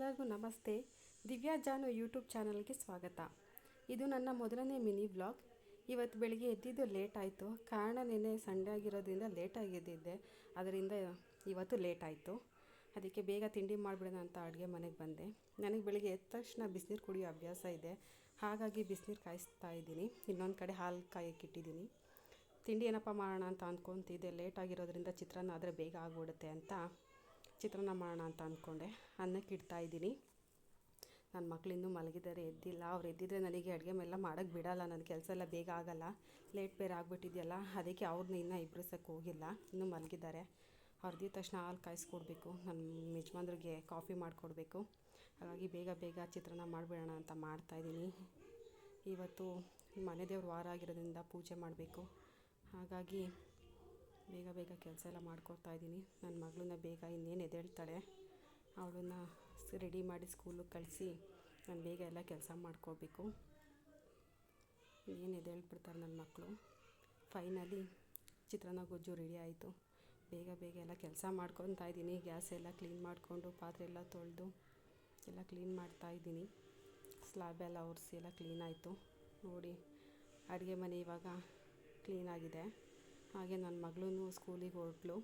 ಎಲ್ಲರಿಗೂ ನಮಸ್ತೆ. ದಿವ್ಯಾ ಜಾನು ಯೂಟ್ಯೂಬ್ ಚಾನಲ್ಗೆ ಸ್ವಾಗತ. ಇದು ನನ್ನ ಮೊದಲನೇ ಮಿನಿ ವ್ಲಾಗ್. ಇವತ್ತು ಬೆಳಿಗ್ಗೆ ಎದ್ದಿದ್ದು ಲೇಟ್ ಆಯಿತು. ಕಾರಣ ನೆನ್ನೆ ಸಂಡೇ ಆಗಿರೋದ್ರಿಂದ ಲೇಟಾಗಿ ಎದ್ದಿದ್ದೆ, ಅದರಿಂದ ಇವತ್ತು ಲೇಟ್ ಆಯಿತು. ಅದಕ್ಕೆ ಬೇಗ ತಿಂಡಿ ಮಾಡಿಬಿಡೋಣ ಅಂತ ಅಡುಗೆ ಮನೆಗೆ ಬಂದೆ. ನನಗೆ ಬೆಳಿಗ್ಗೆ ಎದ್ದ ತಕ್ಷಣ ಬಿಸಿನೀರು ಕುಡಿಯೋ ಅಭ್ಯಾಸ ಇದೆ, ಹಾಗಾಗಿ ಬಿಸಿನೀರು ಕಾಯಿಸ್ತಾ ಇದ್ದೀನಿ. ಇನ್ನೊಂದು ಕಡೆ ಹಾಲು ಕಾಯಕ್ಕಿಟ್ಟಿದ್ದೀನಿ. ತಿಂಡಿ ಏನಪ್ಪ ಮಾಡೋಣ ಅಂತ ಅಂದ್ಕೊತಿದ್ದೆ. ಲೇಟ್ ಆಗಿರೋದ್ರಿಂದ ಚಿತ್ರಾನ್ನ ಆದರೆ ಬೇಗ ಆಗಿಬಿಡುತ್ತೆ ಅಂತ ಚಿತ್ರಾನ್ನ ಮಾಡೋಣ ಅಂತ ಅಂದ್ಕೊಂಡೆ. ಅನ್ನಕ್ಕೆ ಇಡ್ತಾಯಿದ್ದೀನಿ. ನನ್ನ ಮಕ್ಳು ಇನ್ನೂ ಮಲಗಿದ್ದಾರೆ, ಎದ್ದಿಲ್ಲ. ಅವ್ರು ಎದ್ದಿದ್ರೆ ನನಗೆ ಅಡುಗೆ ಎಲ್ಲ ಮಾಡೋಕ್ಕೆ ಬಿಡೋಲ್ಲ. ನನ್ನ ಕೆಲಸ ಎಲ್ಲ ಬೇಗ ಆಗೋಲ್ಲ. ಲೇಟ್ ಬೇರೆ ಆಗಿಬಿಟ್ಟಿದೆಯಲ್ಲ, ಅದಕ್ಕೆ ಅವ್ರನ್ನ ಇನ್ನೂ ಇಬ್ಬರಿಸೋಕ್ಕೆ ಹೋಗಿಲ್ಲ, ಇನ್ನೂ ಮಲಗಿದ್ದಾರೆ. ಹೊರದಿದ ತಕ್ಷಣ ಹಾಲು ಕಾಯಿಸ್ಕೊಡ್ಬೇಕು, ನನ್ನ ಯಜಮಾನ್ರಿಗೆ ಕಾಫಿ ಮಾಡಿಕೊಡ್ಬೇಕು. ಹಾಗಾಗಿ ಬೇಗ ಚಿತ್ರಾನ್ನ ಮಾಡಿಬಿಡೋಣ ಅಂತ ಮಾಡ್ತಾಯಿದ್ದೀನಿ. ಇವತ್ತು ಮನೆ ದೇವ್ರ ವಾರ ಆಗಿರೋದ್ರಿಂದ ಪೂಜೆ ಮಾಡಬೇಕು, ಹಾಗಾಗಿ ಬೇಗ ಕೆಲಸ ಎಲ್ಲ ಮಾಡ್ಕೊಡ್ತಾಯಿದ್ದೀನಿ. ನನ್ನ ಮಗಳನ್ನ ಬೇಗ ಇನ್ನೇನು ಎದ್ದೇಳ್ತಾಳೆ, ಅವಳನ್ನು ರೆಡಿ ಮಾಡಿ ಸ್ಕೂಲಿಗೆ ಕಳಿಸಿ ನಾನು ಬೇಗ ಎಲ್ಲ ಕೆಲಸ ಮಾಡ್ಕೋಬೇಕು. ಇನ್ನೇನು ಎದ್ದೇಳ್ಬಿಡ್ತಾರೆ ನನ್ನ ಮಕ್ಕಳು. ಫೈನಲಿ ಚಿತ್ರಾನ್ನ ಗೊಜ್ಜು ರೆಡಿ ಆಯಿತು. ಬೇಗ ಎಲ್ಲ ಕೆಲಸ ಮಾಡ್ಕೊತಾ ಇದ್ದೀನಿ. ಗ್ಯಾಸ್ ಎಲ್ಲ ಕ್ಲೀನ್ ಮಾಡಿಕೊಂಡು ಪಾತ್ರೆ ಎಲ್ಲ ತೊಳೆದು ಎಲ್ಲ ಕ್ಲೀನ್ ಮಾಡ್ತಾಯಿದ್ದೀನಿ. ಸ್ಲ್ಯಾಬ್ ಎಲ್ಲ ಒರೆಸಿ ಎಲ್ಲ ಕ್ಲೀನ್ ಆಯಿತು. ನೋಡಿ, ಅಡುಗೆ ಮನೆ ಇವಾಗ ಕ್ಲೀನಾಗಿದೆ. ಹಾಗೆ ನನ್ನ ಮಗಳೂ ಸ್ಕೂಲಿಗೆ ಹೊರಟ್ಲು.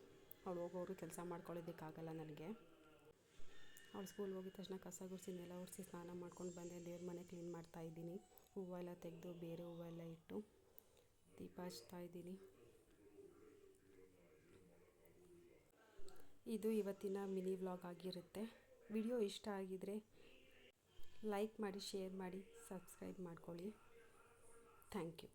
ಅವಳು ಹೋಗೋರು ಕೆಲಸ ಮಾಡ್ಕೊಳ್ಳೋದಕ್ಕಾಗಲ್ಲ ನನಗೆ. ಅವಳು ಸ್ಕೂಲ್ಗೆ ಹೋಗಿದ ತಕ್ಷಣ ಕಸ ಗುಡಿಸಿ ನೆಲ ಒರೆಸಿ ಸ್ನಾನ ಮಾಡ್ಕೊಂಡು ಬಂದೆ. ದೇವ್ರ ಮನೆ ಕ್ಲೀನ್ ಮಾಡ್ತಾಯಿದ್ದೀನಿ. ಹೂವೆಲ್ಲ ತೆಗೆದು ಬೇರೆ ಹೂವೆಲ್ಲ ಇಟ್ಟು ದೀಪ ಹಚ್ತಾಯಿದ್ದೀನಿ. ಇದು ಇವತ್ತಿನ ಮಿನಿ ವ್ಲಾಗ್ ಆಗಿರುತ್ತೆ. ವಿಡಿಯೋ ಇಷ್ಟ ಆಗಿದರೆ ಲೈಕ್ ಮಾಡಿ, ಶೇರ್ ಮಾಡಿ, ಸಬ್ಸ್ಕ್ರೈಬ್ ಮಾಡ್ಕೊಳ್ಳಿ. Thank you.